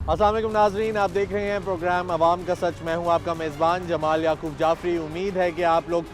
अस्सलाम वालेकुम नाजरीन, आप देख रहे हैं प्रोग्राम अवाम का सच। मैं हूं आपका मेज़बान जमाल याकूब जाफरी। उम्मीद है कि आप लोग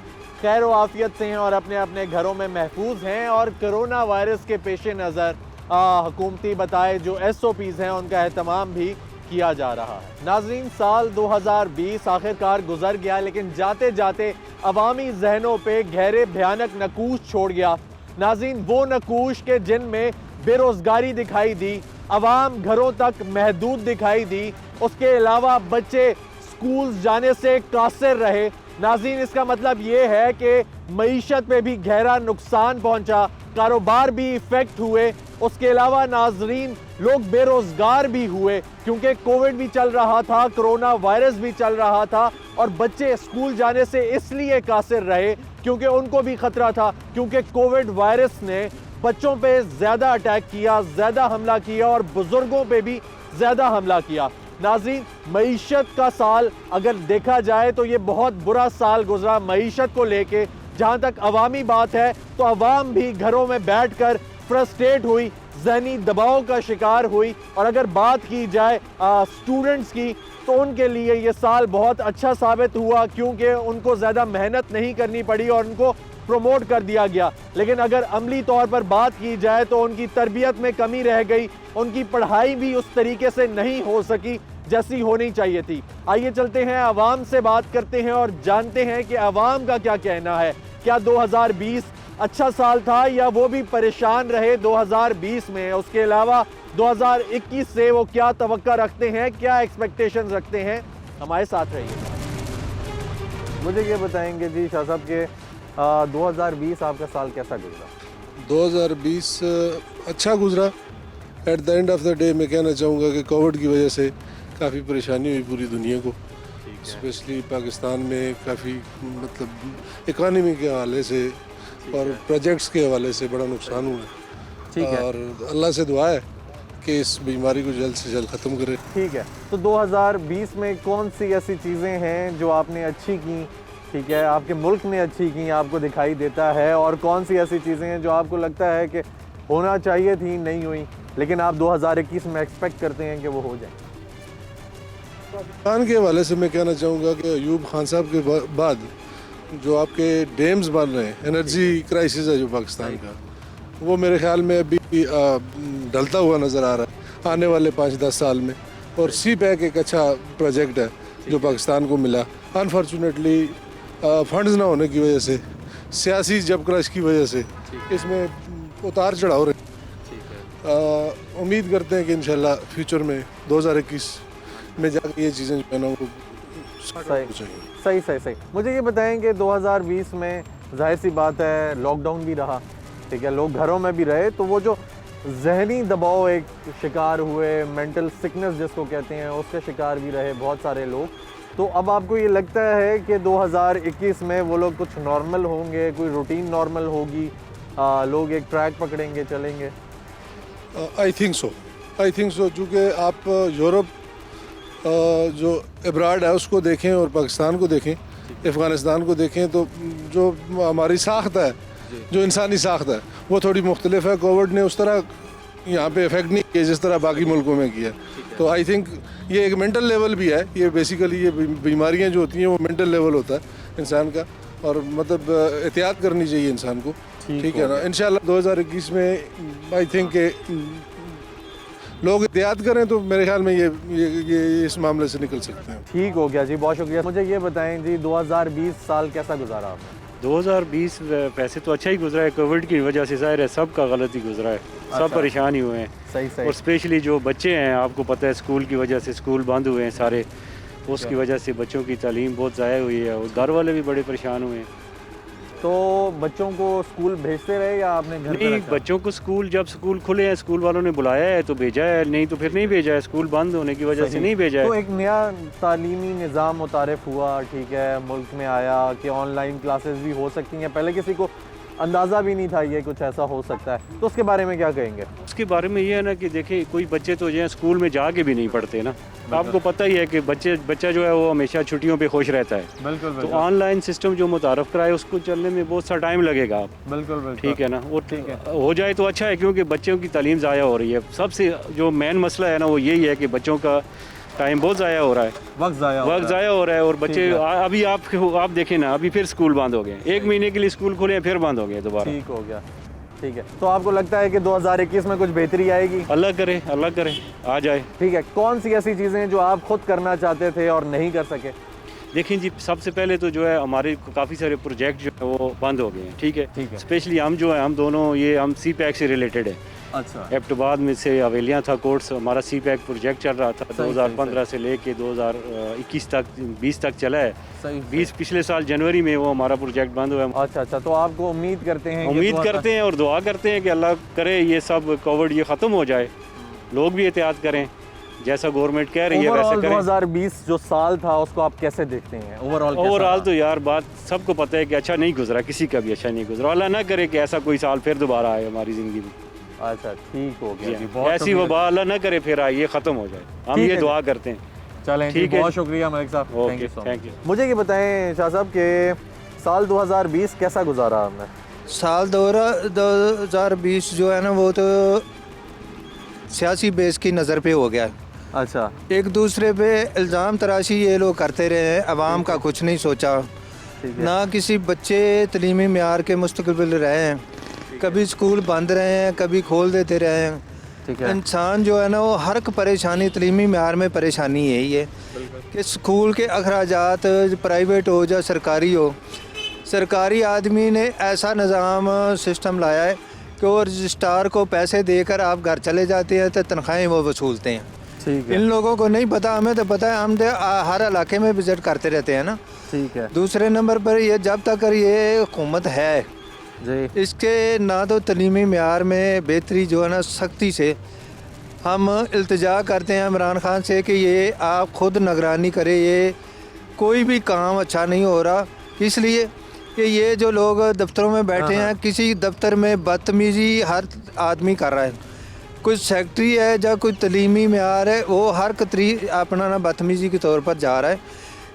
खैर व आफियत से हैं और अपने अपने घरों में महफूज हैं। और कोरोना वायरस के पेश नज़र हुकूमती बताए जो SOPs हैं उनका एहतमाम भी किया जा रहा है। नाजरीन, साल 2020 आखिरकार गुजर गया, लेकिन जाते जाते अवामी जहनों पे गहरे भयानक नकूश छोड़ गया। नाजरीन, वो नकूश के जिनमें बेरोजगारी दिखाई दी, अवाम घरों तक महदूद दिखाई दी, उसके अलावा बच्चे स्कूल जाने से कासिर रहे। नाज़रीन, इसका मतलब ये है कि मईशत पे भी गहरा नुकसान पहुंचा, कारोबार भी इफेक्ट हुए। उसके अलावा नाजरीन, लोग बेरोजगार भी हुए क्योंकि कोविड भी चल रहा था, कोरोना वायरस भी चल रहा था। और बच्चे स्कूल जाने से इसलिए कासिर रहे क्योंकि उनको भी खतरा था, क्योंकि कोविड वायरस ने बच्चों पे ज़्यादा अटैक किया, ज़्यादा हमला किया और बुजुर्गों पे भी ज़्यादा हमला किया। नाज़रीन, मईशत का साल अगर देखा जाए तो ये बहुत बुरा साल गुजरा मईशत को लेके। जहाँ तक अवामी बात है तो अवाम भी घरों में बैठकर फ्रस्ट्रेट हुई, ज़हनी दबाव का शिकार हुई। और अगर बात की जाए स्टूडेंट्स की तो उनके लिए ये साल बहुत अच्छा साबित हुआ क्योंकि उनको ज़्यादा मेहनत नहीं करनी पड़ी और उनको प्रमोट कर दिया गया। लेकिन अगर अमली तौर पर बात की जाए तो उनकी तरबियत में कमी रह गई, उनकी पढ़ाई भी उस तरीके से नहीं हो सकी जैसी होनी चाहिए थी। आइए चलते हैं, अवाम से बात करते हैं और जानते हैं कि अवाम का क्या कहना है। क्या 2020 अच्छा साल था या वो भी परेशान रहे 2020 में? उसके अलावा 2021 से वो क्या तवक्का रखते हैं, क्या एक्सपेक्टेशंस रखते हैं? हमारे साथ रहिए। मुझे ये बताएंगे जी शाह साहब के 2020 आपका साल कैसा गुजरा? 2020 अच्छा गुजरा। At the end of the day मैं कहना चाहूँगा कि कोविड की वजह से काफ़ी परेशानी हुई पूरी दुनिया को, स्पेशली पाकिस्तान में काफ़ी मतलब इकानमी के हवाले से और प्रोजेक्ट्स के हवाले से बड़ा नुकसान हुआ। और अल्लाह से दुआ है कि इस बीमारी को जल्द से जल्द ख़त्म करे। ठीक है, तो 2020 में कौन सी ऐसी चीज़ें हैं जो आपने अच्छी की, ठीक है, आपके मुल्क ने अच्छी की, आपको दिखाई देता है? और कौन सी ऐसी चीज़ें हैं जो आपको लगता है कि होना चाहिए थी, नहीं हुई, लेकिन आप 2021 में एक्सपेक्ट करते हैं कि वो हो जाए? पाकिस्तान के हवाले से मैं कहना चाहूँगा कि अयूब खान साहब के बाद जो आपके डैम्स बन रहे हैं, एनर्जी क्राइसिस है जो पाकिस्तान का, वो मेरे ख्याल में अभी ढलता हुआ नज़र आ रहा है आने वाले 5-10 साल में। और सी पैक एक अच्छा प्रोजेक्ट है जो पाकिस्तान को मिला। अनफॉर्चुनेटली फंड्स ना होने की वजह से, सियासी जब क्रश की वजह से इसमें उतार चढ़ाव रहे। उम्मीद करते हैं कि इंशाल्लाह फ्यूचर में 2021 में जाकर ये चीज़ें जो है ना वो सही। मुझे ये बताएं कि 2020 में जाहिर सी बात है लॉकडाउन भी रहा, ठीक है, लोग घरों में भी रहे, तो वो जो जहनी दबाव एक शिकार हुए, मेंटल सिकनेस जिसको कहते हैं, उसके शिकार भी रहे बहुत सारे लोग। तो अब आपको ये लगता है कि 2021 में वो लोग कुछ नॉर्मल होंगे, कोई रूटीन नॉर्मल होगी, लोग एक ट्रैक पकड़ेंगे, चलेंगे? आई थिंक सो चूँकि आप यूरोप जो अब्राड है उसको देखें और पाकिस्तान को देखें, अफ़गानिस्तान को देखें, तो जो हमारी साख्त है, जो इंसानी साख्त है, वो थोड़ी मुख्तलिफ है। कोविड ने उस तरह यहाँ पे इफेक्ट नहीं किया जिस तरह बाकी मुल्कों में किया। तो आई थिंक ये एक मेंटल लेवल भी है। ये बेसिकली ये बीमारियाँ जो होती हैं वो मेंटल लेवल होता है इंसान का, और मतलब एहतियात करनी चाहिए इंसान को, ठीक है ना। इंशाल्लाह 2021 में आई थिंक लोग एहतियात करें तो मेरे ख्याल में ये इस मामले से निकल सकते हैं। ठीक हो गया जी, बहुत शुक्रिया। मुझे ये बताएं जी 2020 साल कैसा गुजारा आपने? 2020 वैसे तो अच्छा ही गुजरा है। कोविड की वजह से ज़ाहिर है सब का गलत ही गुजरा है, सब परेशान ही हुए हैं। सही। और स्पेशली जो बच्चे हैं, आपको पता है स्कूल की वजह से स्कूल बंद हुए हैं सारे, उसकी वजह से बच्चों की तालीम बहुत ज़ाया हुई है और घर वाले भी बड़े परेशान हुए हैं। तो बच्चों को स्कूल भेजते रहे या आपने घर पे नहीं, रखा? बच्चों को स्कूल जब स्कूल खुले हैं स्कूल वालों ने बुलाया है तो भेजा है, नहीं तो फिर नहीं भेजा है। स्कूल बंद होने की वजह से नहीं भेजा है। तो एक नया तालीमी निज़ाम मुतारिफ हुआ, ठीक है, मुल्क में आया कि ऑनलाइन क्लासेस भी हो सकती हैं। पहले किसी को अंदाज़ा भी नहीं था ये कुछ ऐसा हो सकता है, तो उसके बारे में क्या कहेंगे? उसके बारे में ये है ना कि देखिए कोई बच्चे तो जो है स्कूल में जाके भी नहीं पढ़ते ना, आपको पता ही है कि बच्चा जो है वो हमेशा छुट्टियों पे खुश रहता है। बिल्कुल तो ऑनलाइन सिस्टम जो मुतारफ़ कराए उसको चलने में बहुत सा टाइम लगेगा आप, बिल्कुल ठीक है ना, वो ठीक है। हो जाए तो अच्छा है, क्योंकि बच्चों की तालीम ज़ाया हो रही है। सबसे जो मेन मसला है ना वो यही है कि बच्चों का टाइम बहुत ज़ाया हो रहा है, वक्त ज़ाया हो रहा है और बच्चे ठीक अभी आप देखें ना, अभी फिर स्कूल बंद हो गए, 1 महीने के लिए स्कूल खुले हैं फिर बंद हो गए दोबारा। ठीक हो गया, ठीक है। तो आपको लगता है कि 2021 में कुछ बेहतरी आएगी? अल्लाह करे आ जाए। ठीक है, कौन सी ऐसी चीज़ें हैं जो आप खुद करना चाहते थे और नहीं कर सके? देखिए जी, सबसे पहले तो जो है हमारे काफ़ी सारे प्रोजेक्ट जो है वो बंद हो गए हैं, ठीक है। स्पेशली हम जो है हम दोनों ये हम सी पैक से रिलेटेड है। अच्छा। एबटाबाद में से हवेलियाँ था कोर्स, हमारा सी पैक प्रोजेक्ट चल रहा था। सही, 2015 से लेके 2021 तक 20 तक चला है। सही, 20 पिछले साल जनवरी में वो हमारा प्रोजेक्ट बंद हुआ है। अच्छा, तो आपको उम्मीद करते हैं और दुआ करते हैं कि अल्लाह करे ये सब कोविड ये ख़त्म हो जाए, लोग भी एहतियात करें, जैसा गवर्नमेंट कह रही है वैसे करें। 2020 जो साल था उसको आप कैसे देखते हैं ओवरऑल? तो यार बात सबको पता है कि अच्छा नहीं गुजरा, किसी का भी अच्छा नहीं गुजरा। अल्लाह ना करे कि ऐसा कोई साल फिर दोबारा आए हमारी ज़िंदगी में। अच्छा, ठीक हो गया जी, ऐसी वबा अल्लाह ना करे फिर आए, ये ख़त्म हो जाए, हम ये दुआ करते हैं। चलें, ठीक है, बहुत शुक्रिया मलिक साहब, थैंक यू। मुझे ये बताएं शाह साहब कि साल 2020 कैसा गुजारा आपने? साल 2020 जो है ना वो तो सियासी बेस की नज़र पे हो गया है। अच्छा। एक दूसरे पे इल्ज़ाम तराशी ये लोग करते रहे हैं, अवाम का कुछ नहीं सोचा, ना किसी बच्चे तलीमी मेयार के मुस्तकबिल रहे हैं, कभी स्कूल बंद रहे हैं, कभी खोल देते रहे हैं। ठीक है। इंसान जो है ना वो हर एक परेशानी तलीमी मेयार में परेशानी यही है कि स्कूल के अखराजात प्राइवेट हो या सरकारी हो, सरकारी आदमी ने ऐसा निज़ाम सिस्टम लाया है कि वो रजिस्ट्रार को पैसे देकर आप घर चले जाते हैं तो तनख्वाहें वो वसूलते हैं। ठीक है। इन लोगों को नहीं पता, हमें तो पता है, हम तो हर इलाके में विज़िट करते रहते हैं ना। ठीक है। दूसरे नंबर पर ये जब तक ये हुकूमत है जी, इसके ना तो तलीमी मेयार में बेहतरी जो है ना सख्ती से हम इल्तिजा करते हैं इमरान खान से कि ये आप ख़ुद निगरानी करें, ये कोई भी काम अच्छा नहीं हो रहा, इसलिए कि ये जो लोग दफ्तरों में बैठे हैं, किसी दफ्तर में बदतमीज़ी हर आदमी कर रहा है, कोई सेक्रेटरी है या कोई तलीमी मेयार है, वो हर कतरी अपना ना बदतमीज़ी के तौर पर जा रहा है,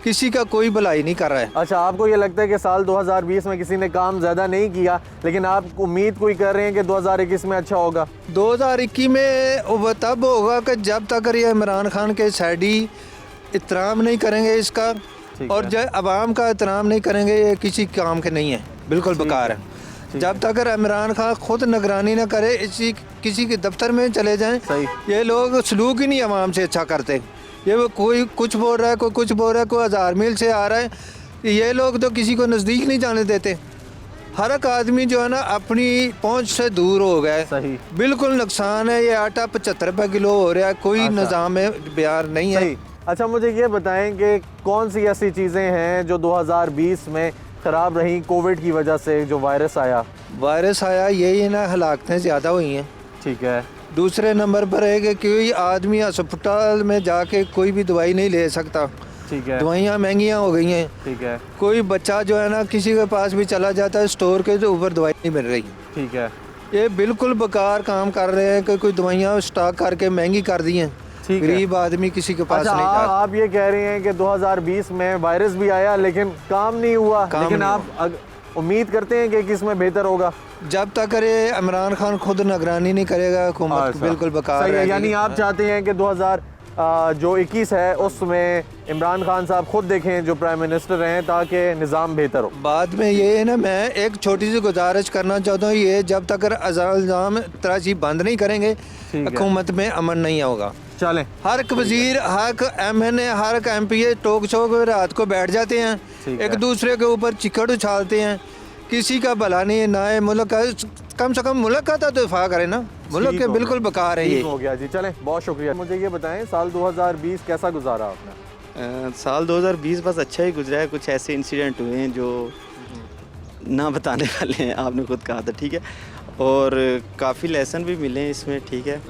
किसी का कोई भलाई नहीं कर रहा है। अच्छा, आपको ये लगता है कि साल 2020 में किसी ने काम ज़्यादा नहीं किया, लेकिन आप उम्मीद कोई कर रहे हैं कि 2021 में अच्छा होगा? 2021 में वो तब होगा कि जब तक ये इमरान खान के सैडी एहतराम नहीं करेंगे इसका, और जब अवाम का एहतराम नहीं करेंगे, ये किसी काम के नहीं है, बिल्कुल बेकार है। जब तक इमरान खान खुद निगरानी ना करे, इसी किसी के दफ्तर में चले जाएं, ये लोग सलूक ही नहीं अवाम से अच्छा करते। ये वो कोई कुछ बोल रहा है, कोई कुछ बोल रहा है, कोई 1000 मील से आ रहा है, ये लोग तो किसी को नज़दीक नहीं जाने देते। हर एक आदमी जो है ना अपनी पहुंच से दूर हो गया है। सही, बिल्कुल नुकसान है। ये आटा 75 रुपये किलो हो रहा है, कोई निज़ाम बयार नहीं है। अच्छा, मुझे ये बताएं कि कौन सी ऐसी चीज़ें हैं जो 2020 में ख़राब रही कोविड की वजह से, जो वायरस आया? यही ना हलाकतें ज़्यादा हुई हैं। ठीक है। दूसरे नंबर पर है कि कोई आदमी अस्पताल में जाके कोई भी दवाई नहीं ले सकता। ठीक है। दवाइयाँ महंगियाँ हो गई हैं। ठीक है। कोई बच्चा जो है ना किसी के पास भी चला जाता है, स्टोर के तो ऊपर दवाई नहीं मिल रही। ठीक है। ये बिल्कुल बेकार काम कर रहे हैं कि कोई दवाइयाँ स्टॉक करके महंगी कर दी हैं, गरीब आदमी किसी के पास नहीं जाता। आप ये कह रहे हैं कि 2020 में वायरस भी आया लेकिन काम नहीं हुआ, लेकिन आप उम्मीद करते हैं कि किसमें बेहतर होगा? जब तक ये इमरान खान खुद निगरानी नहीं करेगा, हुकूमत बिल्कुल बेकार है। यानी आप चाहते हैं कि 2021 है उसमें इमरान खान साहब खुद देखें जो प्राइम मिनिस्टर हैं, ताकि निज़ाम बेहतर हो। बाद में ये है ना, मैं एक छोटी सी गुजारिश करना चाहता हूँ, ये जब तक इल्ज़ाम तराशी बंद नहीं करेंगे, हुकूमत में अमन नहीं होगा। चलें, हर एक वजीर, हर एक MNA, हर एक MPA टोक शो में रात को बैठ जाते हैं, एक दूसरे के ऊपर चिकड़ उछालते हैं, किसी का भला नहीं है, ना है मुल्क का, कम से कम मुल्क का तो दिफा करे ना, मुल्क के बिल्कुल बेकार है ये। हो गया जी, चलें, बहुत शुक्रिया। मुझे ये बताएं साल 2020 कैसा गुजारा आपने? साल 2020 बस अच्छा ही गुजरा है। कुछ ऐसे इंसिडेंट हुए हैं जो ना बताने वाले हैं, आपने खुद कहा था, ठीक है, और काफ़ी लेसन भी मिले हैं इसमें, ठीक है।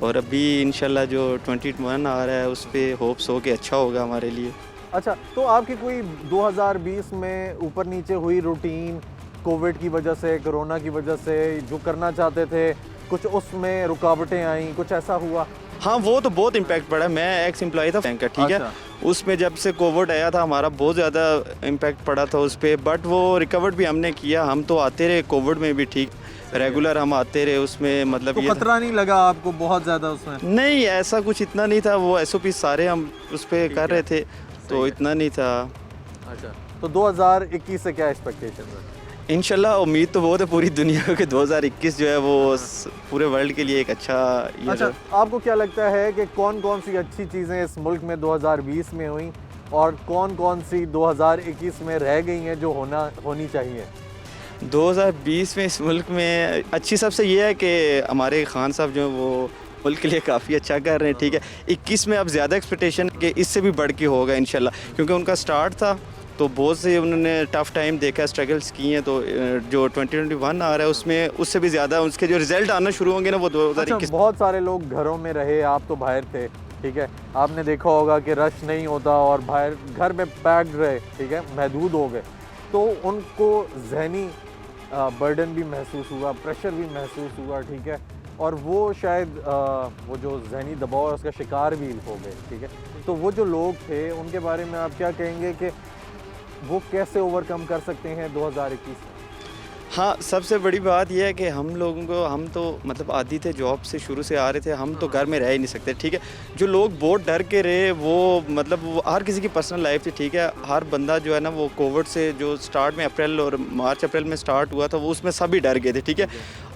और अभी इंशाल्लाह जो 2021 आ रहा है उस पर होप्स हो कि अच्छा होगा हमारे लिए। अच्छा, तो आपकी कोई 2020 में ऊपर नीचे हुई रूटीन कोविड की वजह से, कोरोना की वजह से जो करना चाहते थे कुछ उसमें रुकावटें आई, कुछ ऐसा हुआ? हाँ, वो तो बहुत इम्पैक्ट पड़ा। मैं एक्स एम्प्लॉय था बैंक का, ठीक है। अच्छा। उसमें जब से कोविड आया था हमारा बहुत ज़्यादा इम्पैक्ट पड़ा था उस पर, बट वो रिकवर भी हमने किया। हम तो आते रहे कोविड में भी, ठीक रेगुलर हम आते रहे उसमें, मतलब तो ये खतरा नहीं लगा आपको बहुत ज़्यादा उसमें? नहीं, ऐसा कुछ इतना नहीं था। वो SOP सारे हम उस पर कर रहे थे, तो इतना नहीं था। अच्छा, तो 2021 से क्या एक्सपेक्टेशन है? इंशाल्लाह उम्मीद तो बहुत है पूरी दुनिया के 2021 जो है वो पूरे वर्ल्ड के लिए एक अच्छा ईयर अच्छा, है। आपको क्या लगता है कि कौन कौन सी अच्छी चीज़ें इस मुल्क में 2020 में हुई और कौन कौन सी 2021 में रह गई हैं जो होनी चाहिए? 2020 में इस मुल्क में अच्छी सबसे ये है कि हमारे खान साहब जो हैं वो मुल्क के लिए काफ़ी अच्छा कर रहे हैं, ठीक है। 21 में अब ज़्यादा एक्सपेक्टेशन है कि इससे भी बढ़ के होगा इंशाल्लाह, क्योंकि उनका स्टार्ट था तो बहुत से उन्होंने टफ़ टाइम देखा, स्ट्रगल्स किए हैं। तो जो 2021 आ रहा है उसमें उससे भी ज़्यादा उसके जो रिज़ल्ट आना शुरू होंगे ना वो 2021। अच्छा, बहुत सारे लोग घरों में रहे, आप तो बाहर थे, ठीक है। आपने देखा होगा कि रश नहीं होता और बाहर घर में पैक्ड रहे, ठीक है, महदूद हो गए, तो उनको जहनी बर्डन भी महसूस हुआ, प्रेशर भी महसूस हुआ, ठीक है, और वो शायद वो जो जहनी दबाव है उसका शिकार भी हो गए, ठीक है। तो वो जो लोग थे उनके बारे में आप क्या कहेंगे कि वो कैसे ओवरकम कर सकते हैं 2021 में? हाँ, सबसे बड़ी बात यह है कि हम लोगों को, हम तो मतलब आदी थे, जॉब से शुरू से आ रहे थे, हम तो घर में रह ही नहीं सकते, ठीक है। जो लोग बहुत डर के रहे वो मतलब वो हर किसी की पर्सनल लाइफ थी, ठीक है। हर बंदा जो है ना वो कोविड से जो स्टार्ट में अप्रैल और मार्च अप्रैल में स्टार्ट हुआ था वो उसमें सभी डर गए थे, ठीक है।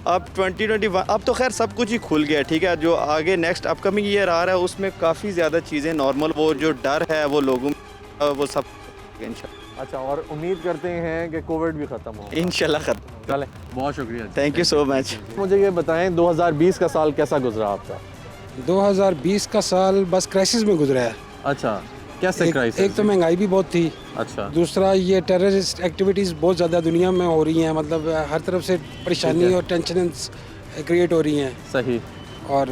अब 2021 अब तो खैर सब कुछ ही खुल गया, ठीक है। जो आगे नेक्स्ट अपकमिंग ईयर आ रहा है उसमें काफ़ी ज़्यादा चीज़ें नॉर्मल, वो जो डर है वो लोगों में वो सब इंशाल्लाह। अच्छा, और उम्मीद करते हैं कि कोविड भी ख़त्म हो। इंशाल्लाह खत्म। चलें, बहुत शुक्रिया। Thank you so much. मुझे ये बताएं 2020 का साल कैसा गुजरा आपका? 2020 का साल बस क्राइसिस में गुजरा है। अच्छा, कैसे क्राइसिस? एक तो महंगाई भी बहुत थी, अच्छा, दूसरा ये टेररिस्ट एक्टिविटीज़ बहुत ज़्यादा दुनिया में हो रही हैं, मतलब हर तरफ से परेशानी और टेंशन क्रिएट हो रही हैं, सही। और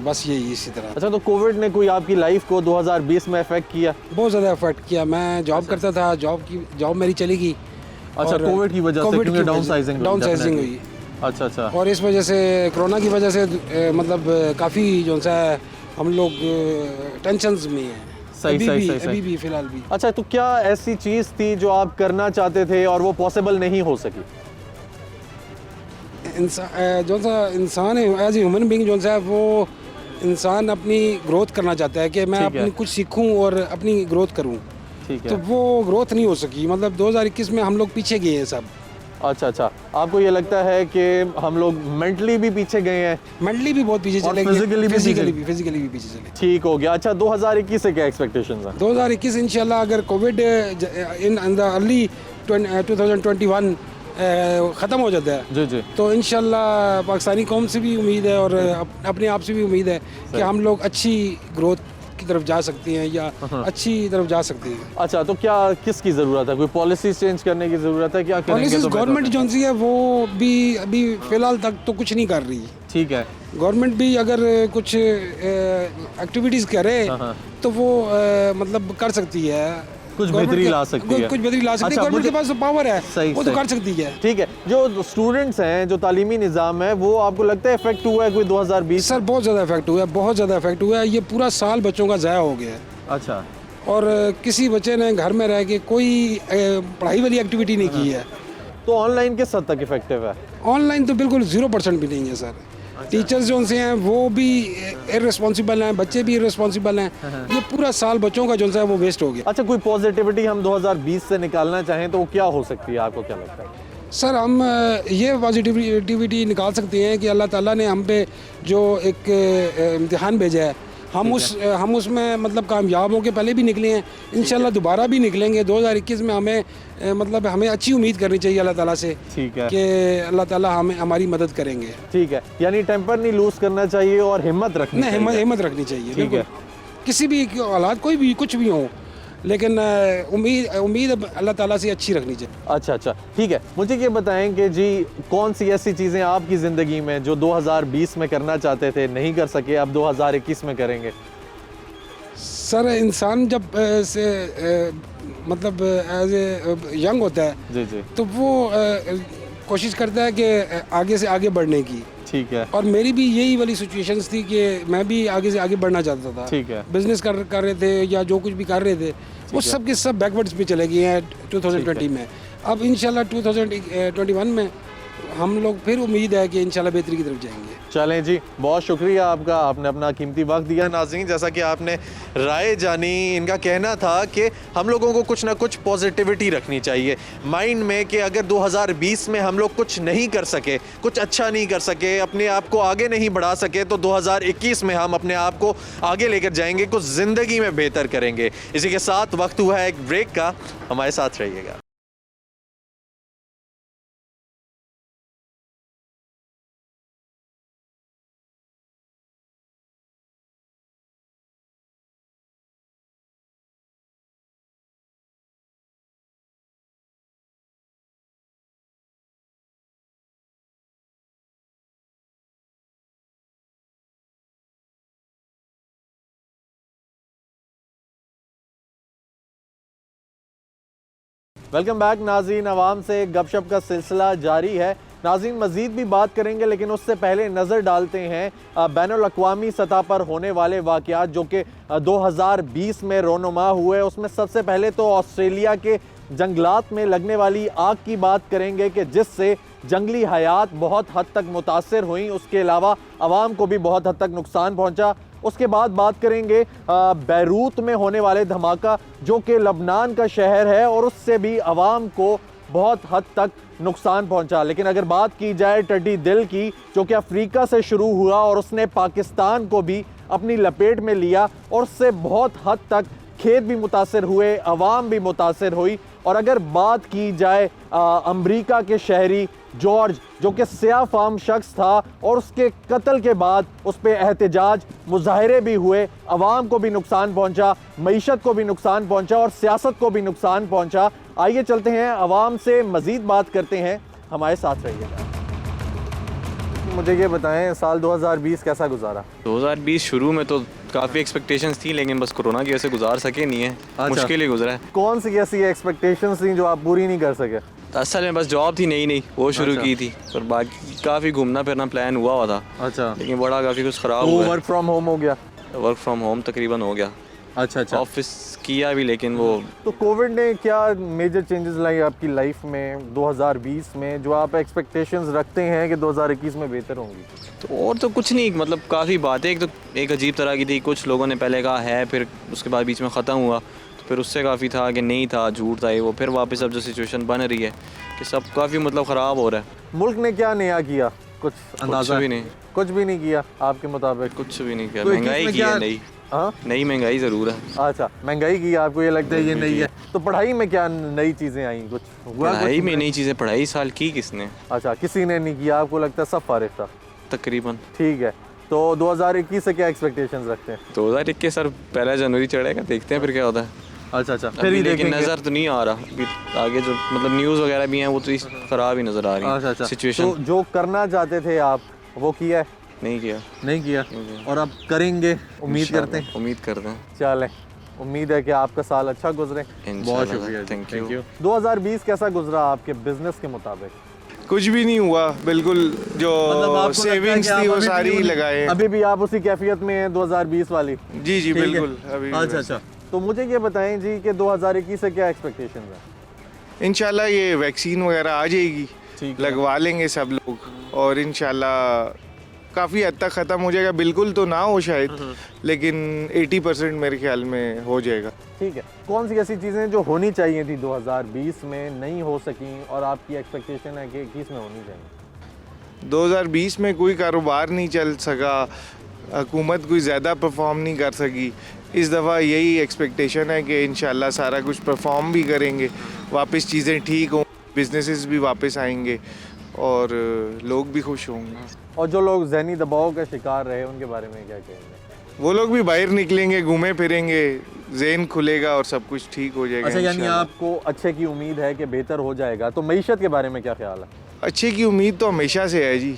बस यही इसी तरह अच्छा, तो कोविड ने कोई आपकी लाइफ को 2020 में अफेक्ट किया? बहुत ज़्यादा अफेक्ट किया। मैं जॉब करता था, जॉब मेरी चली गई। अच्छा, और कोविड की वजह से, क्योंकि डाउनसाइजिंग हुई। अच्छा अच्छा, और इस वजह से, कोरोना की वजह से मतलब काफ़ी जो सा है हम लोग टेंशन्स में हैं। सही अभी भी फ़िलहाल भी। अच्छा, तो क्या ऐसी चीज़ थी जो आप करना चाहते थे और वो पॉसिबल नहीं हो सकी? जो सा इंसान है एज ए ह्यूमन बीइंग जो सा है वो इंसान अपनी ग्रोथ करना चाहता है कि मैं ठीक है। अपनी कुछ सीखूं और अपनी ग्रोथ करूं, ठीक तो है। वो ग्रोथ नहीं हो सकी। मतलब 2021 में हम लोग पीछे गए हैं सब। अच्छा अच्छा, आपको ये लगता है कि हम लोग मेंटली भी पीछे गए हैं? मेंटली भी बहुत पीछे और चले गए, physically भी फिजिकली भी पीछे चले। ठीक हो गया। अच्छा, 2021 से क्या एक्सपेक्टेशंस हैं? 2021 इंशाल्लाह अगर कोविड इन द अर्ली 2021 ख़त्म हो जाता है जी जी, तो इंशाल्लाह पाकिस्तानी कौम से भी उम्मीद है और अपने आप से भी उम्मीद है कि हम लोग अच्छी ग्रोथ की तरफ जा सकते हैं या अच्छी तरफ जा सकते हैं। अच्छा, तो क्या किसकी ज़रूरत है? कोई पॉलिसी चेंज करने की ज़रूरत है? क्या करेंगे पॉलिसीज तो बेहतर गवर्नमेंट होगा? जो सी है वो भी अभी फ़िलहाल तक तो कुछ नहीं कर रही। ठीक है। गवर्नमेंट भी अगर कुछ एक्टिविटीज़ करे हाँ। तो वो मतलब कर सकती है, कुछ Government बेहतरी का- ला सकती है। कुछ बेहतरी ला सकती है। अच्छा, गवर्नमेंट के मुझे- पास तो पावर है, सही, वो तो सही। कर सकती है। ठीक है, जो स्टूडेंट्स हैं, जो तालीमी निज़ाम है, वो आपको लगता है इफेक्ट हुआ है कोई 2020? सर बहुत ज़्यादा इफेक्ट हुआ है, बहुत ज़्यादा इफेक्ट हुआ है। ये पूरा साल बच्चों का ज़ाया हो गया है अच्छा, और किसी बच्चे ने घर में रह के कोई पढ़ाई वाली एक्टिविटी नहीं की है। तो ऑनलाइन किस हद तक इफेक्टिव है? ऑनलाइन तो बिल्कुल 0% भी नहीं है सर। टीचर्स जो से हैं वो भी इररिस्पॉन्सिबल हैं, बच्चे भी इररिस्पॉन्सिबल हैं। ये पूरा साल बच्चों का जो है वो वेस्ट हो गया। अच्छा, कोई पॉजिटिविटी हम 2020 से निकालना चाहें तो वो क्या हो सकती है, आपको क्या लगता है? सर हम ये पॉजिटिविटी निकाल सकते हैं कि अल्लाह ताला ने हम पे जो एक इम्तिहान भेजा है, हम उसमें मतलब कामयाब होकर पहले भी निकले हैं, इंशाल्लाह दोबारा भी निकलेंगे। 2021 में हमें अच्छी उम्मीद करनी चाहिए अल्लाह ताला से ठीक है, कि अल्लाह ताला हमारी मदद करेंगे। ठीक है, यानी टेम्पर नहीं लूज करना चाहिए और हिम्मत रखनी नहीं, चाहिए। हिम्मत रखनी चाहिए। ठीक है। बिल्कुल, किसी भी हालात कोई भी कुछ भी हो, लेकिन उम्मीद अल्लाह ताला से अच्छी रखनी चाहिए। अच्छा अच्छा, ठीक है। मुझे ये बताएं कि जी कौन सी ऐसी चीज़ें आपकी ज़िंदगी में जो 2020 में करना चाहते थे नहीं कर सके, अब 2021 में करेंगे? सर इंसान जब मतलब एज ए यंग होता है जी जी, तो वो कोशिश करता है कि आगे से आगे बढ़ने की। ठीक है, और मेरी भी यही वाली सिचुएशंस थी कि मैं भी आगे से आगे बढ़ना चाहता था। ठीक है। बिजनेस कर रहे थे या जो कुछ भी कर रहे थे वो सब के सब बैकवर्ड्स पे चले गए हैं 2020 में। अब इंशाल्लाह 2021 में हम लोग फिर उम्मीद है कि इंशाल्लाह बेहतरी की तरफ जाएंगे। चलें जी, बहुत शुक्रिया आपका, आपने अपना कीमती वक्त दिया। नाज़रीन, जैसा कि आपने राय जानी, इनका कहना था कि हम लोगों को कुछ ना कुछ पॉजिटिविटी रखनी चाहिए माइंड में कि अगर 2020 में हम लोग कुछ नहीं कर सके, कुछ अच्छा नहीं कर सके, अपने आप को आगे नहीं बढ़ा सके, तो 2021 में हम अपने आप को आगे लेकर जाएंगे, कुछ ज़िंदगी में बेहतर करेंगे। इसी के साथ वक्त हुआ है एक ब्रेक का, हमारे साथ रहिएगा। वेलकम बैक नाज़रीन, आवाम से गपशप का सिलसिला जारी है। नाज़रीन, मज़ीद भी बात करेंगे, लेकिन उससे पहले नज़र डालते हैं बैनुल अक़वामी सतह पर होने वाले वाक़यात जो कि 2020 में रोनुमा हुए। उसमें सबसे पहले तो ऑस्ट्रेलिया के जंगलात में लगने वाली आग की बात करेंगे कि जिससे जंगली हयात बहुत हद तक मुतासर हुई, उसके अलावा आवाम को भी बहुत हद तक नुकसान पहुँचा। उसके बाद बात करेंगे बैरूत में होने वाले धमाका जो कि लबनान का शहर है और उससे भी आवाम को बहुत हद तक नुकसान पहुंचा। लेकिन अगर बात की जाए टड्डी दिल की, जो कि अफ्रीका से शुरू हुआ और उसने पाकिस्तान को भी अपनी लपेट में लिया और उससे बहुत हद तक खेत भी मुतासर हुए, आवाम भी मुतासर हुई। और अगर बात की जाए अमेरिका के शहरी जॉर्ज, जो कि सियाह फाम शख्स था और उसके कत्ल के बाद उस पर एहतजाज मुजाहरे भी हुए, आवाम को भी नुकसान पहुंचा, मईशत को भी नुकसान पहुंचा और सियासत को भी नुकसान पहुंचा। आइए चलते हैं आवाम से मज़ीद बात करते हैं, हमारे साथ रहिएगा। मुझे ये बताएं, साल 2020 कैसा गुजारा? 2020 शुरू में तो काफ़ी एक्सपेक्टेशंस थी, लेकिन बस कोरोना की वजह से गुजार सके नहीं है। अच्छा। मुश्किल ही गुजरा है। कौन सी ऐसी एक्सपेक्टेशंस थी जो आप पूरी नहीं कर सके? असल में बस जॉब थी नई वो शुरू अच्छा। की थी, और बाकी काफ़ी घूमना फिरना प्लान हुआ था। अच्छा, लेकिन बड़ा काफ़ी कुछ ख़राब वो हुआ। वर्क फ्रॉम होम हो गया? वर्क फ्रॉम होम तकरीबन हो गया। अच्छा अच्छा। ऑफिस किया भी, लेकिन वो तो कोविड ने क्या मेजर चेंजेस लाई आपकी लाइफ में 2020 में, जो आप एक्सपेक्टेशंस रखते हैं कि 2021 में बेहतर होंगी? तो और तो कुछ नहीं, मतलब काफ़ी बातें एक अजीब तरह की थी। कुछ लोगों ने पहले कहा है, फिर उसके बाद बीच में ख़त्म हुआ, तो फिर उससे काफ़ी था कि नहीं था, झूठ था ये वो। फिर वापस अब जो सिचुएशन बन रही है कि सब काफ़ी मतलब ख़राब हो रहा है। मुल्क ने क्या नया किया? कुछ अंदाजा? भी नहीं। कुछ भी नहीं किया आपके मुताबिक? कुछ भी नहीं किया। तो महंगाई इसमें की है क्या- नई। हाँ, नई महंगाई ज़रूर है। अच्छा, महंगाई की आपको ये लगता है ये नई है? तो पढ़ाई में क्या नई चीज़ें आई? कुछ हुआ? पढ़ाई कुछ में नई चीज़ें, पढ़ाई साल की किसने? अच्छा, किसी ने नहीं किया, आपको लगता है सब फारिग था? तकरीबन। ठीक है, तो 2021 से क्या एक्सपेक्टेशंस रखते हैं? 2021 सर 1 जनवरी चढ़ेगा, देखते हैं फिर क्या होता है। अच्छा अच्छा, अभी लेकिन नज़र तो नहीं आ रहा अभी आगे, जो मतलब न्यूज़ वगैरह भी हैं वो तो ख़राब ही नज़र आ रही अच्छा है अच्छा। सिचुएशन। तो जो करना चाहते थे आप वो किया है? नहीं किया। नहीं किया, और अब करेंगे उम्मीद करते हैं? उम्मीद करते हैं। चलें, उम्मीद है कि आपका साल अच्छा गुजरे। बहुत इंशाल्लाह। शुक्रिया, थैंक यू। 2020 कैसा गुजरा आपके बिजनेस के मुताबिक? कुछ भी नहीं हुआ, बिल्कुल जो मतलब आपको लगता है सेविंग्स कि आप थी वो अभी भी सारी उन- लगाए। अभी भी आप उसी कैफियत में हैं 2020 वाली? जी जी ठीक है। बिल्कुल। अभी अच्छा अच्छा। तो मुझे ये बताएं जी कि 2021 से क्या एक्सपेक्टेशंस हैं? इंशाल्लाह ये वैक्सीन वगैरह आ जाएगी, ठीक है। लगवा लेंगे सब लोग, और इंशाल्लाह काफ़ी हद तक ख़त्म हो जाएगा। बिल्कुल तो ना हो शायद, लेकिन 80% मेरे ख्याल में हो जाएगा। ठीक है, कौन सी ऐसी चीज़ें जो होनी चाहिए थी 2020 में नहीं हो सकी और आपकी एक्सपेक्टेशन है कि 21 में होनी चाहिए? 2020 में कोई कारोबार नहीं चल सका, हुकूमत कोई ज़्यादा परफॉर्म नहीं कर सकी। इस दफ़ा यही एक्सपेक्टेशन है कि इंशाल्लाह सारा कुछ परफॉर्म भी करेंगे, वापस चीज़ें ठीक हों, बिजनेसेस भी वापस आएंगे और लोग भी खुश होंगे। और जो लोग ज़हनी दबाव का शिकार रहे उनके बारे में क्या कहेंगे? वो लोग भी बाहर निकलेंगे, घूमे फिरेंगे, ज़हन खुलेगा और सब कुछ ठीक हो जाएगा। अच्छा, यानी इंशाल्लाह। आपको अच्छे की उम्मीद है कि बेहतर हो जाएगा। तो मईशत के बारे में क्या ख्याल है? अच्छे की उम्मीद तो हमेशा से है जी,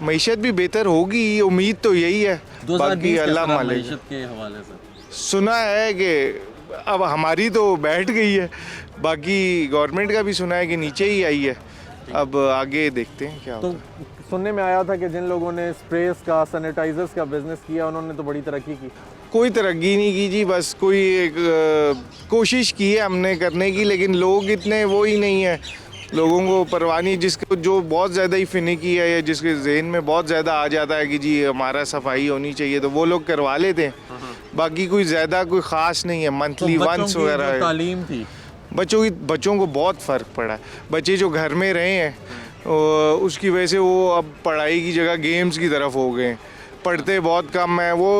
मईशत भी बेहतर होगी, उम्मीद तो यही है, बाकी अल्लाह मालिक। के हवाले से सुना है कि अब हमारी तो बैठ गई है, बाकी गवर्नमेंट का भी सुना है कि नीचे ही आई है। अब आगे देखते हैं क्या तो होता है। सुनने में आया था कि जिन लोगों ने स्प्रेस का, सैनिटाइजर्स का बिजनेस किया, उन्होंने तो बड़ी तरक्की की। कोई तरक्की नहीं की जी, बस कोई एक कोशिश की है हमने करने की, लेकिन लोग इतने वो ही नहीं है, लोगों को परवाह नहीं। जिसको जो बहुत ज़्यादा ही फिनिकी है या जिसके जहन में बहुत ज़्यादा आ जाता है कि जी हमारा सफाई होनी चाहिए, तो वो लोग करवा लेते हैं। बाकी कोई ज़्यादा कोई ख़ास नहीं है। मंथली वंस वगैरह तालीम थी, बच्चों को बहुत फ़र्क पड़ा है। बच्चे जो घर में रहे हैं उसकी वजह से वो अब पढ़ाई की जगह गेम्स की तरफ हो गए हैं, पढ़ते बहुत कम है। वो